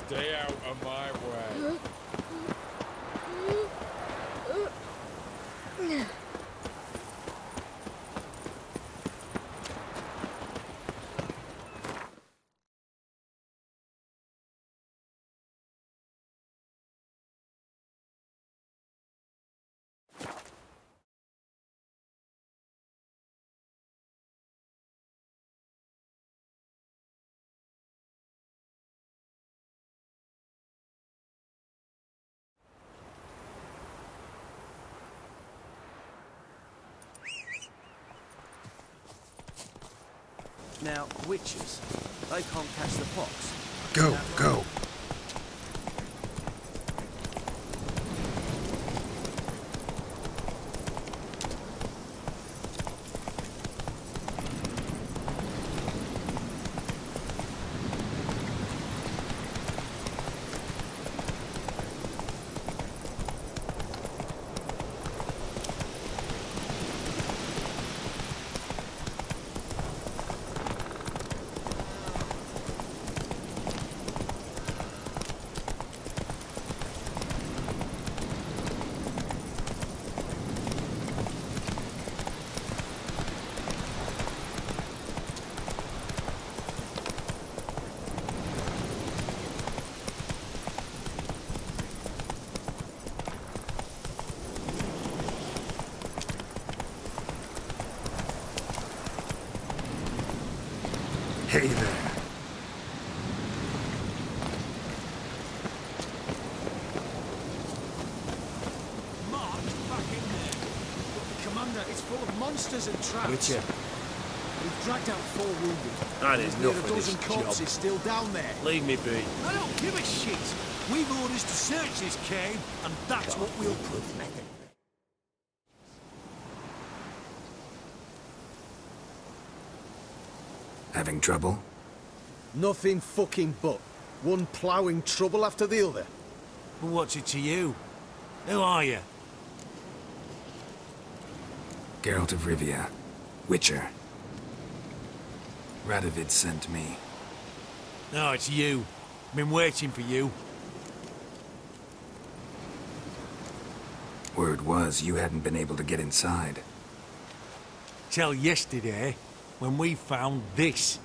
Stay out of my way. Now, witches, they can't catch the pox. Go, go. Hey there. Mark, back in there. Commander, it's full of monsters and traps. Witcher. We've dragged out 4 wounded. That is Near enough a for this dozen corpses job. still down there. Leave me be. I don't give a shit. We've orders to search this cave, and that's what we'll prove. Having trouble? Nothing fucking but. One ploughing trouble after the other. But what's it to you? Who are you? Geralt of Rivia. Witcher. Radovid sent me. No, it's you. Been waiting for you. Word was you hadn't been able to get inside. Till yesterday, when we found this.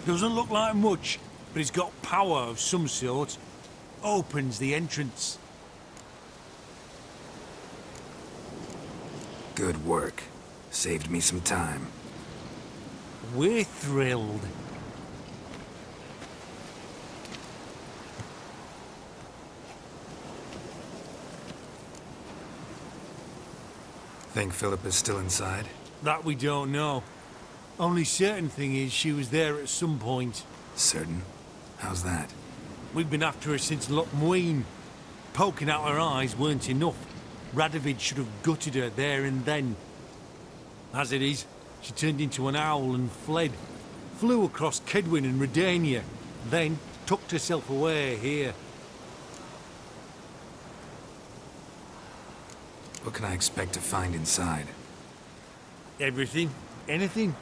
Doesn't look like much, but it's got power of some sort. Opens the entrance. Good work. Saved me some time. We're thrilled. Think Philip is still inside? That we don't know. Only certain thing is she was there at some point. Certain? How's that? We've been after her since Lochmuin. Poking out her eyes weren't enough. Radovid should have gutted her there and then. As it is, she turned into an owl and fled. Flew across Kedwin and Redania, then tucked herself away here. What can I expect to find inside? Everything, anything.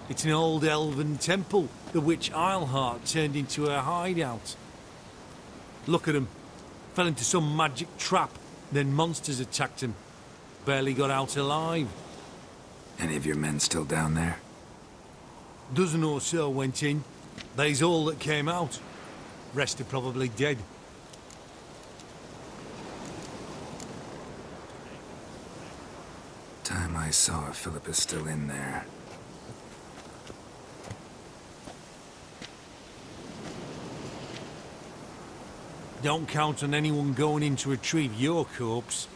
It's an old elven temple, the witch Isleheart turned into her hideout. Look at him. Fell into some magic trap, then monsters attacked him. Barely got out alive. Any of your men still down there? Dozen or so went in. They's all that came out. Rest are probably dead. Time I saw if Philip is still in there. Don't count on anyone going in to retrieve your corpse.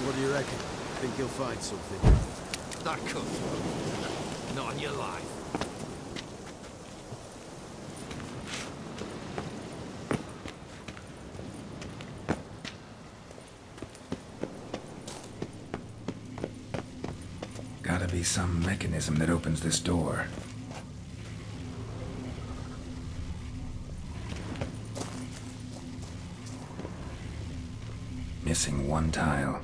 What do you reckon? Think you'll find something? That could. Not on your life. Gotta be some mechanism that opens this door. Missing one tile.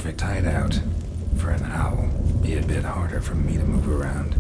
perfect hideout. For an owl, be a bit harder for me to move around.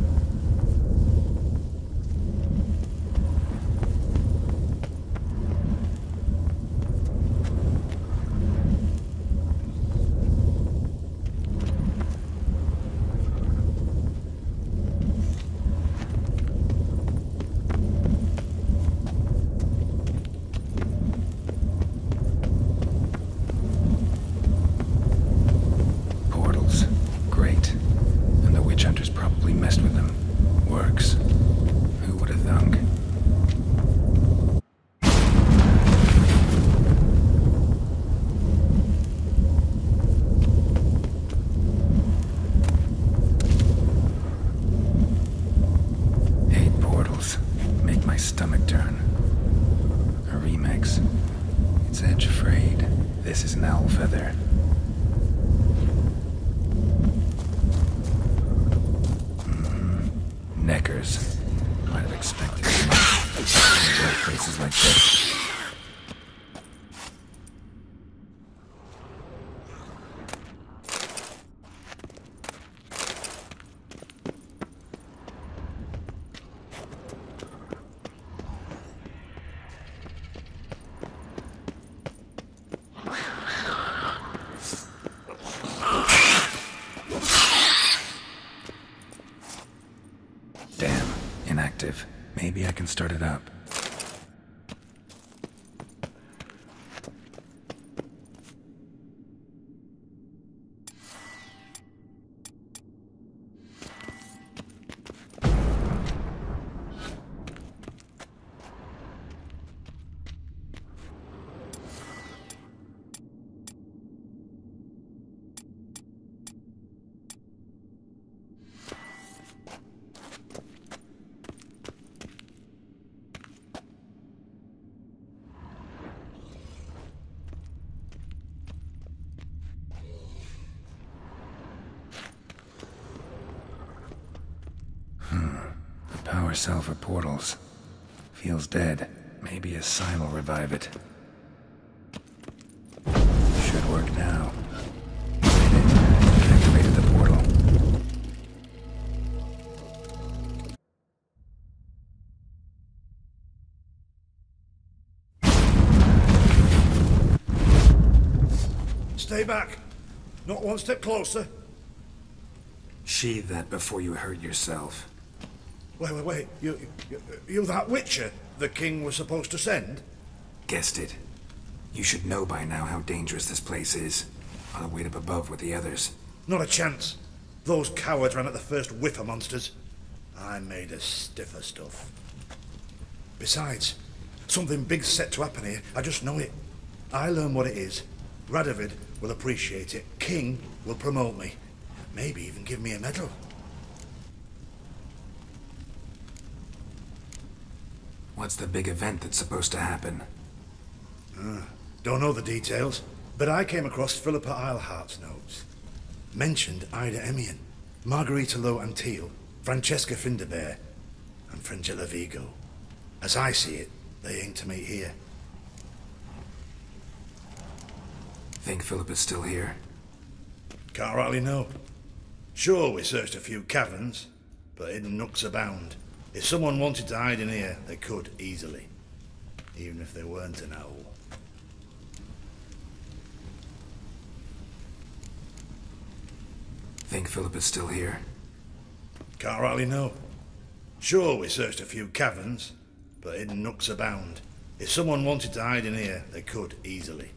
Maybe I can start it up. Power cell for portals. Feels dead. Maybe a sign will revive it. Should work now. Activated the portal. Stay back. Not one step closer. Sheathe that before you hurt yourself. Wait. You that witcher the king was supposed to send? Guessed it. You should know by now how dangerous this place is. I'll wait up above with the others. Not a chance. Those cowards ran at the first whiff of monsters. I'm made of stiffer stuff. Besides, something big's set to happen here. I just know it. I learn what it is. Radovid will appreciate it. King will promote me. Maybe even give me a medal. What's the big event that's supposed to happen? Don't know the details, but I came across Philippa Eilhart's notes. Mentioned Ida Emian, Margarita Lo Antil, Francesca Finderbear, and Frangilla Vigo. As I see it, they aim to meet here. Think Philippa's still here? Can't rightly know. Sure, we searched a few caverns, but hidden nooks abound. If someone wanted to hide in here, they could easily. Even if they weren't an owl. Think Philippa's still here? Can't rightly know. Sure, we searched a few caverns, but hidden nooks abound. If someone wanted to hide in here, they could easily.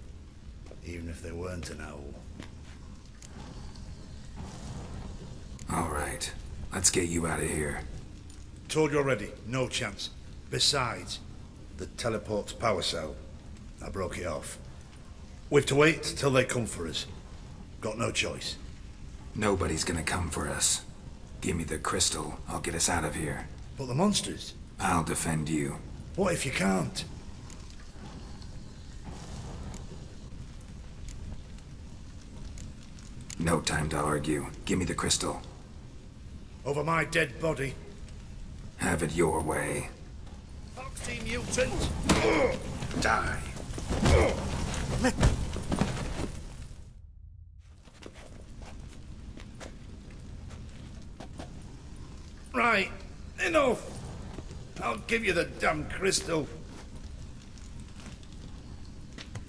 Even if they weren't an owl. All right, let's get you out of here. Told you already, no chance. Besides, the teleport's power cell. I broke it off. We've to wait till they come for us. Got no choice. Nobody's gonna come for us. Give me the crystal, I'll get us out of here. But the monsters? I'll defend you. What if you can't? No time to argue. Give me the crystal. Over my dead body. Have it your way. Foxy mutant! Die. give you the damn crystal.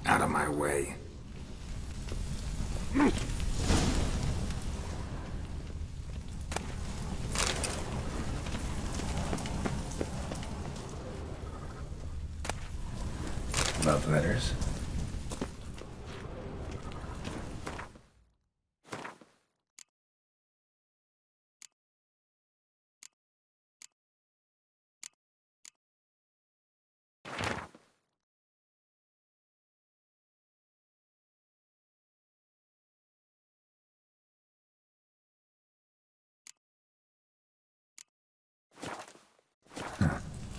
Out of my way. Love letters.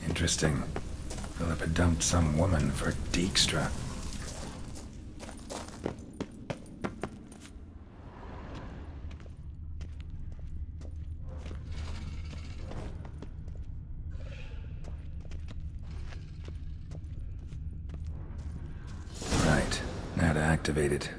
Interesting. Philippa dumped some woman for Dijkstra. Right. Now to activate it.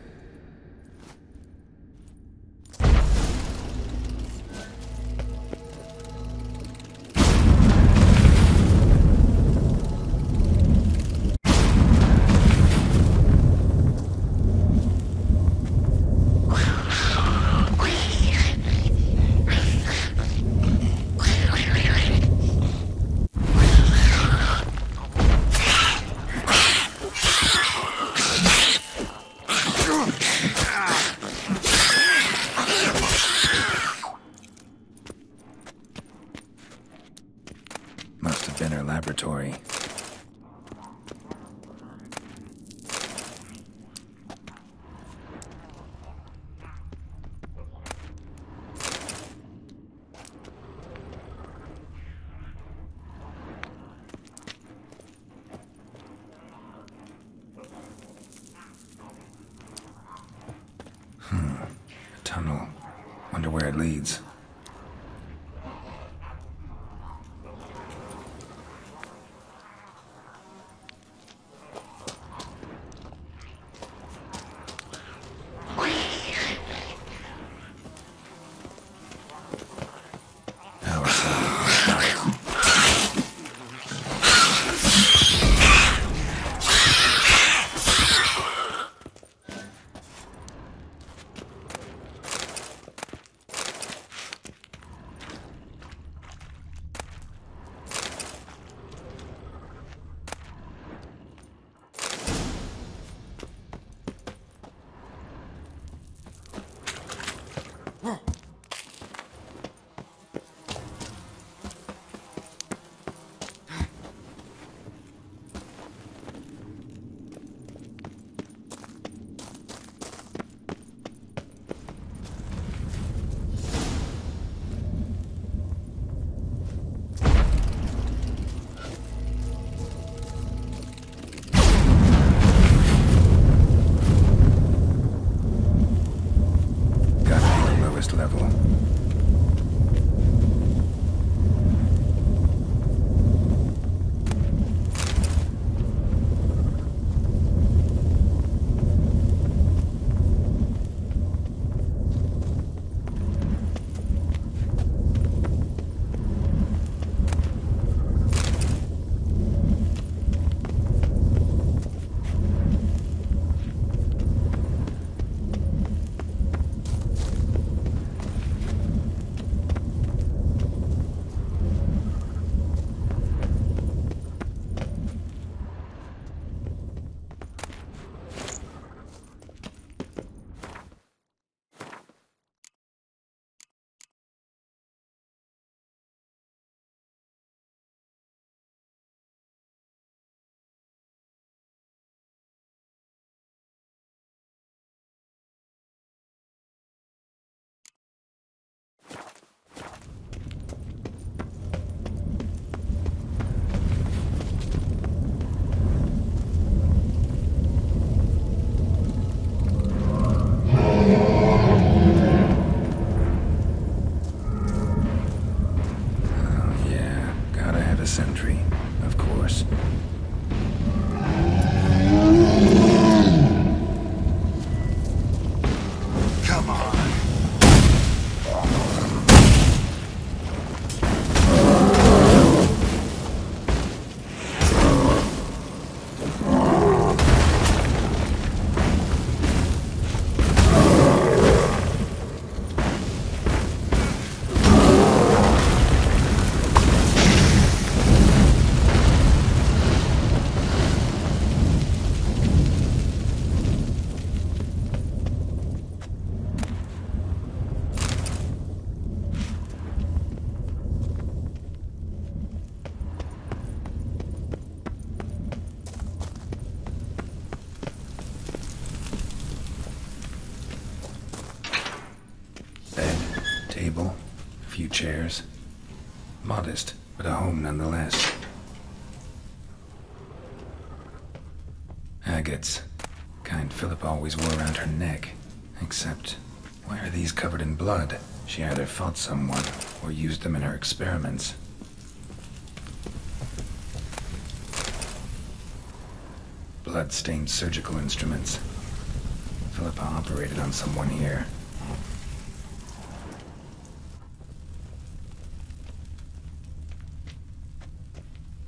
Must have been her laboratory. A tunnel. Wonder where it leads. Level. few chairs. Modest, but a home nonetheless. Agates. Kind Philip always wore around her neck. Except, why are these covered in blood? She either fought someone, or used them in her experiments. Blood-stained surgical instruments. Philippa operated on someone here.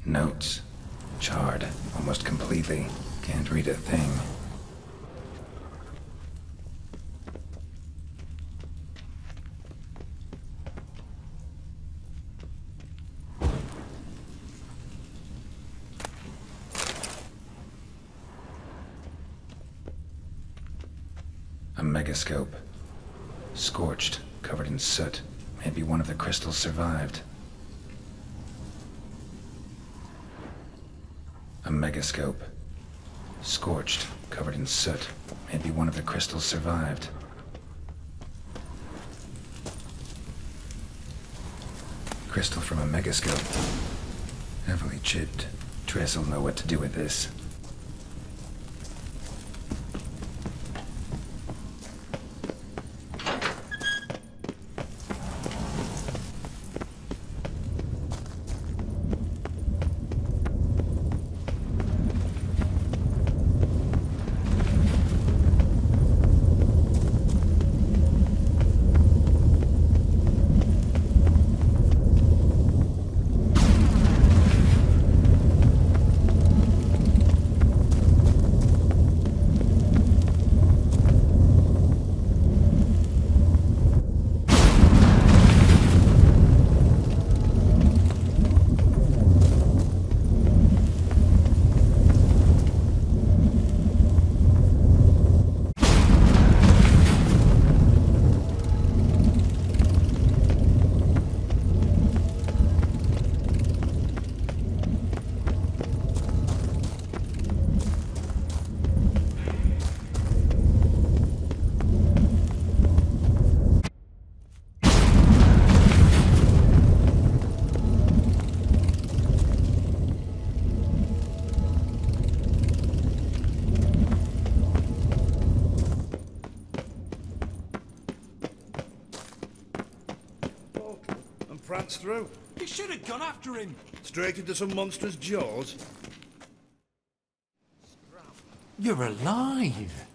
Notes. Charred, almost completely. Can't read a thing. A megascope. Scorched, covered in soot. Maybe one of the crystals survived. A megascope. Scorched, covered in soot. Maybe one of the crystals survived. Crystal from a megascope. Heavily chipped. Tress will know what to do with this. Pranced through. You should have gone after him. Straight into some monster's jaws. You're alive.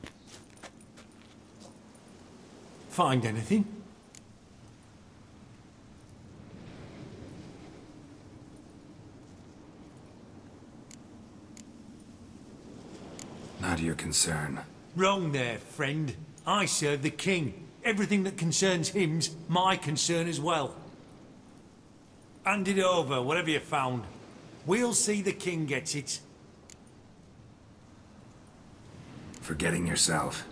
Find anything? Not your concern. Wrong there, friend. I serve the king. Everything that concerns him's my concern as well. Hand it over, whatever you found. We'll see the king gets it. Forgetting yourself.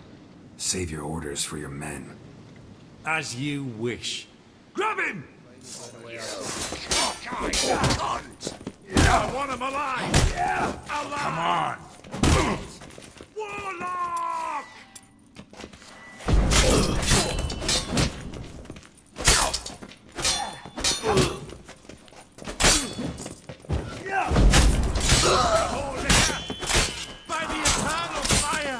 Save your orders for your men. As you wish. Grab him! I want him alive! Alive! Come on! Warlock! By the eternal fire!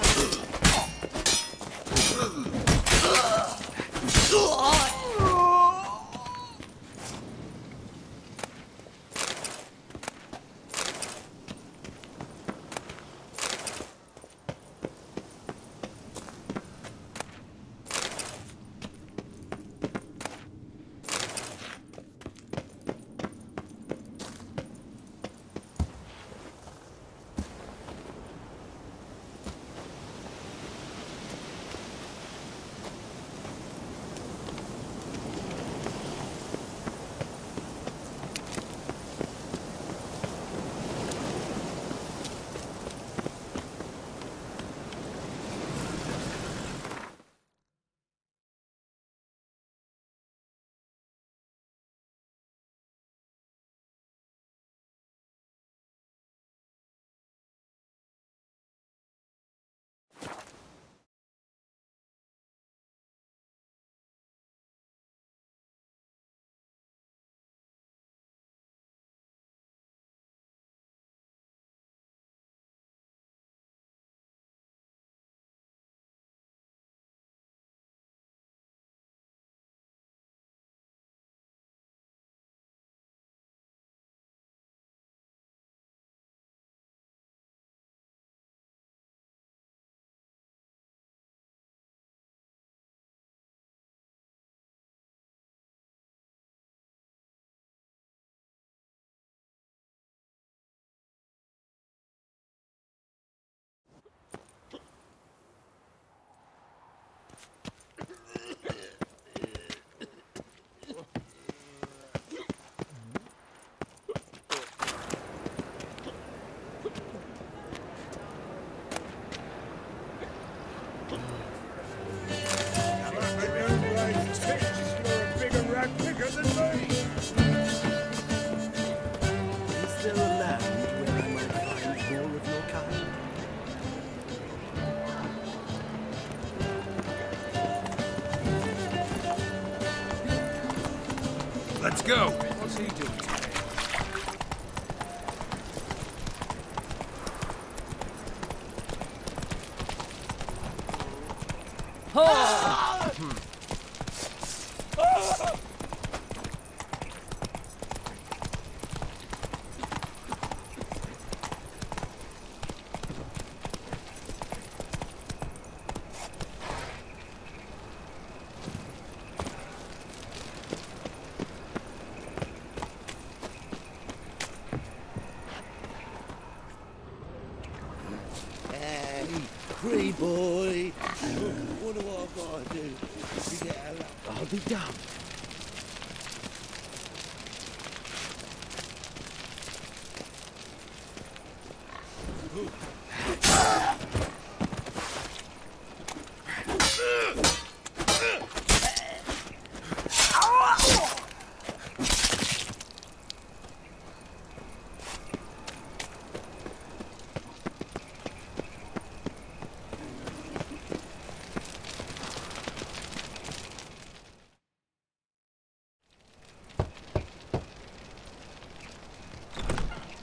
Is there a land where I might find more of your kind? Let's go! What's he doing today? Hey, free boy. What do I gotta do to get out? I'll be damned.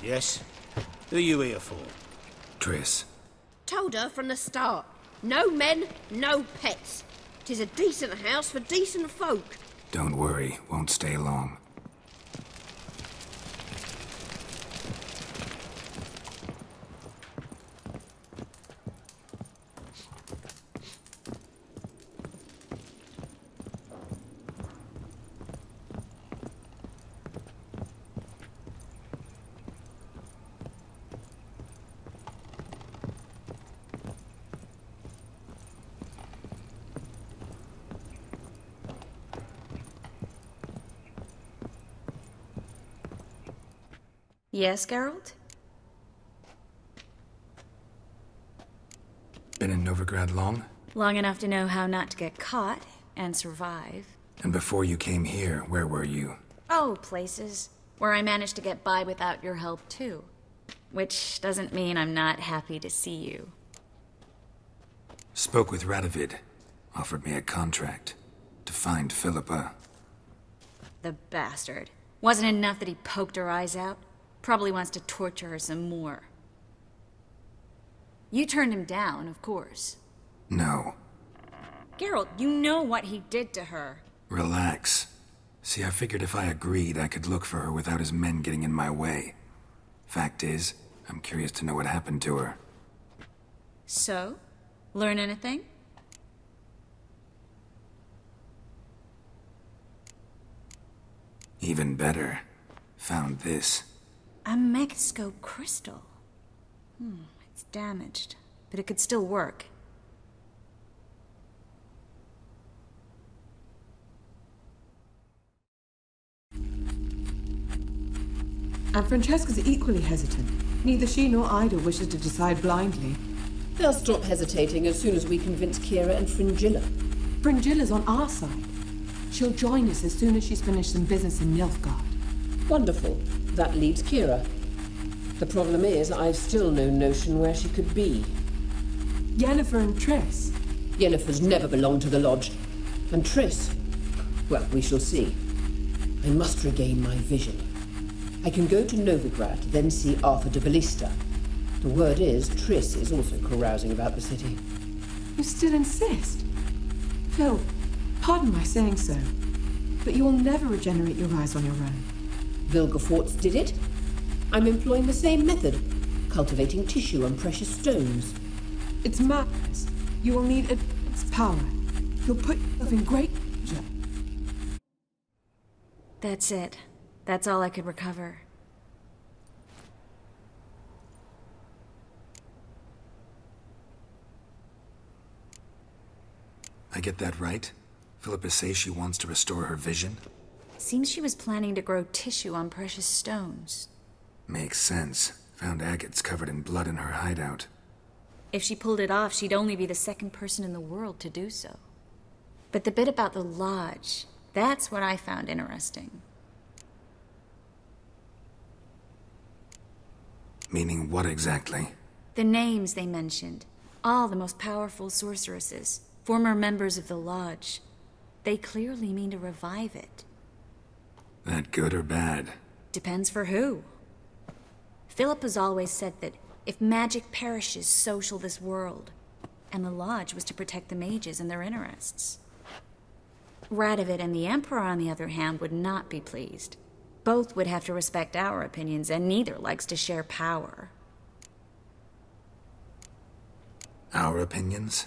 Yes? Who are you here for? Triss. Told her from the start. No men, no pets. 'Tis a decent house for decent folk. Don't worry, won't stay long. Yes, Geralt? Been in Novigrad long? Long enough to know how not to get caught and survive. And before you came here, where were you? Oh, places where I managed to get by without your help, too. Which doesn't mean I'm not happy to see you. Spoke with Radovid. Offered me a contract. To find Philippa. The bastard. Wasn't enough that he poked her eyes out? Probably wants to torture her some more. You turned him down, of course. No. Geralt, you know what he did to her. Relax. See, I figured if I agreed, I could look for her without his men getting in my way. Fact is, I'm curious to know what happened to her. So? Learn anything? Even better. Found this. A megascope crystal. It's damaged, but it could still work. And Francesca's equally hesitant. Neither she nor Ida wishes to decide blindly. They'll stop hesitating as soon as we convince Kira and Fringilla. Fringilla's on our side. She'll join us as soon as she's finished some business in Nilfgaard. Wonderful. That leaves Kira. The problem is, I've still no notion where she could be. Yennefer and Triss. Yennefer's never belonged to the Lodge. And Triss, well, we shall see. I must regain my vision. I can go to Novigrad, then see Arthur de Ballista. The word is, Triss is also carousing about the city. You still insist? Phil, pardon my saying so, but you will never regenerate your eyes on your own. Vilgefortz did it. I'm employing the same method, cultivating tissue and precious stones. It's madness. You will need its power. You'll put yourself in great danger. That's it. That's all I could recover. I get that right? Philippa says she wants to restore her vision? Seems she was planning to grow tissue on precious stones. Makes sense. Found agates covered in blood in her hideout. If she pulled it off, she'd only be the second person in the world to do so. But the bit about the lodge, that's what I found interesting. Meaning what exactly? The names they mentioned. All the most powerful sorceresses, former members of the lodge. They clearly mean to revive it. That good or bad? Depends for who. Philip has always said that if magic perishes, so shall this world. And the lodge was to protect the mages and their interests. Radovid and the Emperor, on the other hand, would not be pleased. Both would have to respect our opinions, and neither likes to share power. Our opinions?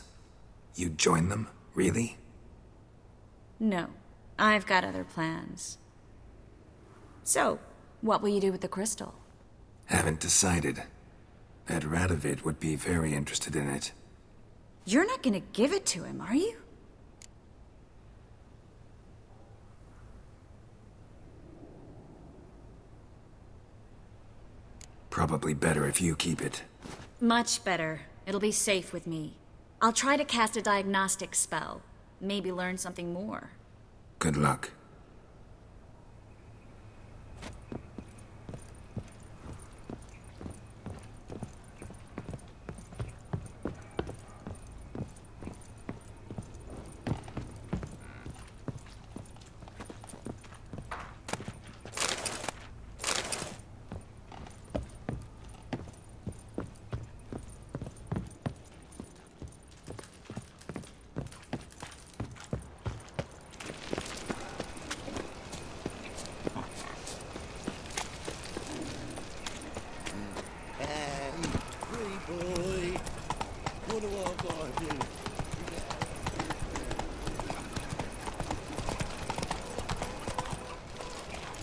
You'd join them? Really? No. I've got other plans. So, what will you do with the crystal? Haven't decided. Bet Radovid would be very interested in it. You're not gonna give it to him, are you? Probably better if you keep it. Much better. It'll be safe with me. I'll try to cast a diagnostic spell. Maybe learn something more. Good luck.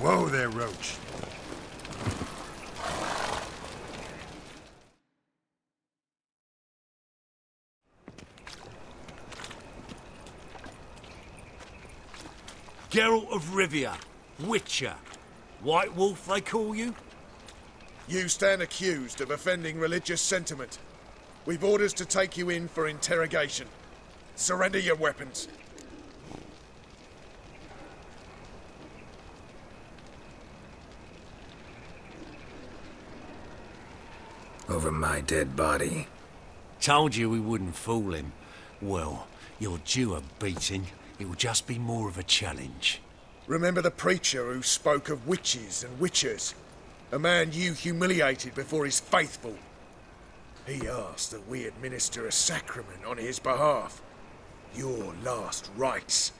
Whoa there, Roach. Geralt of Rivia, Witcher. White Wolf, they call you? You stand accused of offending religious sentiment. We've orders to take you in for interrogation. Surrender your weapons. Over my dead body. Told you we wouldn't fool him. Well, you're due a beating. It will just be more of a challenge. Remember the preacher who spoke of witches and witchers? A man you humiliated before his faithful. He asked that we administer a sacrament on his behalf. Your last rites.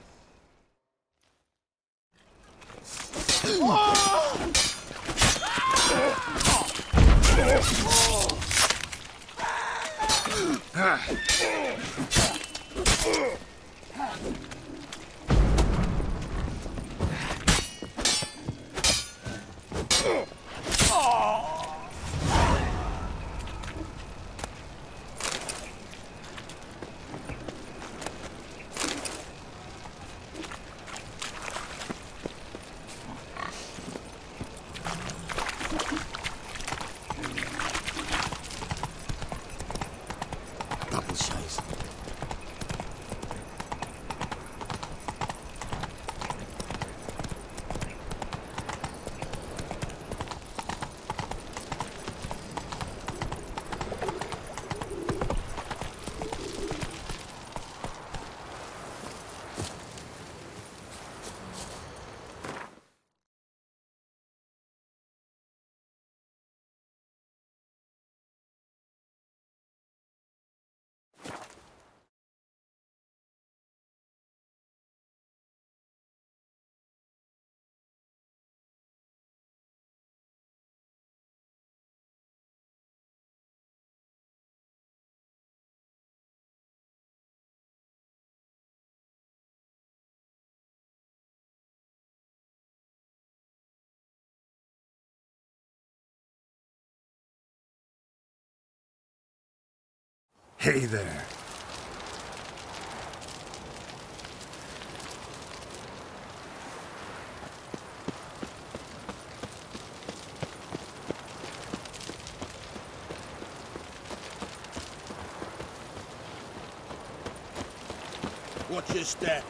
Hey there. Watch your step.